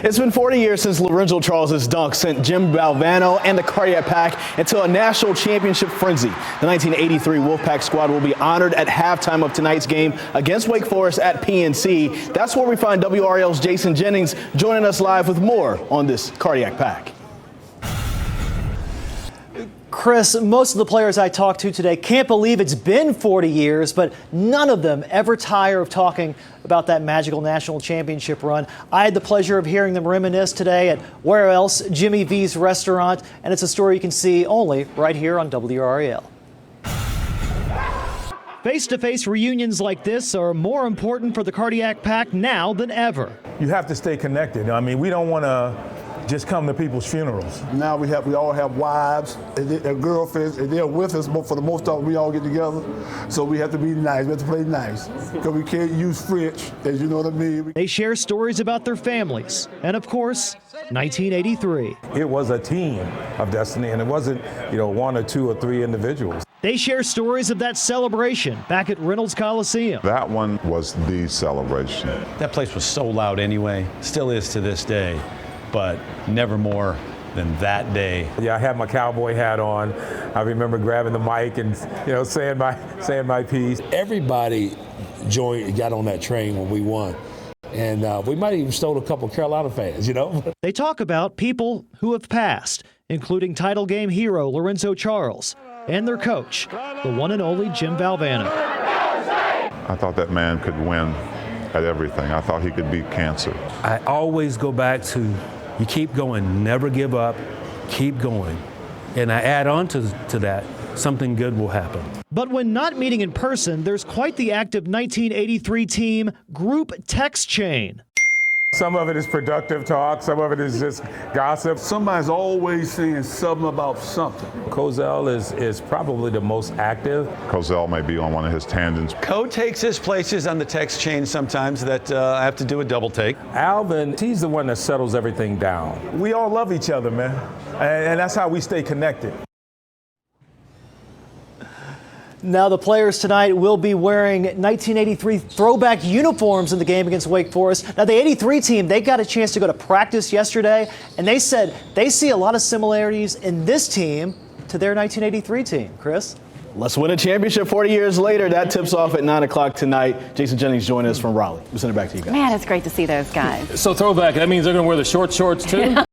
It's been 40 years since Lorenzo Charles' dunk sent Jim Valvano and the Cardiac Pack into a national championship frenzy. The 1983 Wolfpack squad will be honored at halftime of tonight's game against Wake Forest at PNC. That's where we find WRAL's Jason Jennings joining us live with more on this Cardiac Pack. Chris, most of the players I talked to today can't believe it's been 40 years, but none of them ever tire of talking about that magical national championship run. I had the pleasure of hearing them reminisce today at Where Else, Jimmy V's restaurant, and it's a story you can see only right here on WRAL. Face-to-face reunions like this are more important for the Cardiac Pack now than ever. You have to stay connected. I mean, we don't want to just come to people's funerals. Now we all have wives and girlfriends, and they're with us, but for the most part, we all get together. So we have to be nice. We have to play nice because we can't use French, as you know what I mean. They share stories about their families, and of course, 1983. It was a team of destiny, and it wasn't, one or two or three individuals. They share stories of that celebration back at Reynolds Coliseum. That one was the celebration. That place was so loud anyway, still is to this day, but never more than that day. Yeah, I had my cowboy hat on. I remember grabbing the mic and saying my piece. Everybody got on that train when we won. And we might have even stole a couple of Carolina fans, They talk about people who have passed, including title game hero Lorenzo Charles and their coach, the one and only Jim Valvano. I thought that man could win at everything. I thought he could beat cancer. I always go back to you keep going, never give up, keep going. And I add on to that, something good will happen. But when not meeting in person, there's quite the active 1983 team group text chain. Some of it is productive talk, some of it is just gossip. Somebody's always saying something about something. Cozell is probably the most active. Cozell may be on one of his tangents. Co takes his places on the text chain sometimes that I have to do a double take. Alvin, he's the one that settles everything down. We all love each other, man, and that's how we stay connected. Now the players tonight will be wearing 1983 throwback uniforms in the game against Wake Forest. Now the 83 team, they got a chance to go to practice yesterday, and they said they see a lot of similarities in this team to their 1983 team. Chris? Let's win a championship 40 years later. That tips off at 9 o'clock tonight. Jason Jennings joining us from Raleigh. We'll send it back to you guys. Man, it's great to see those guys. So throwback, that means they're going to wear the short shorts too?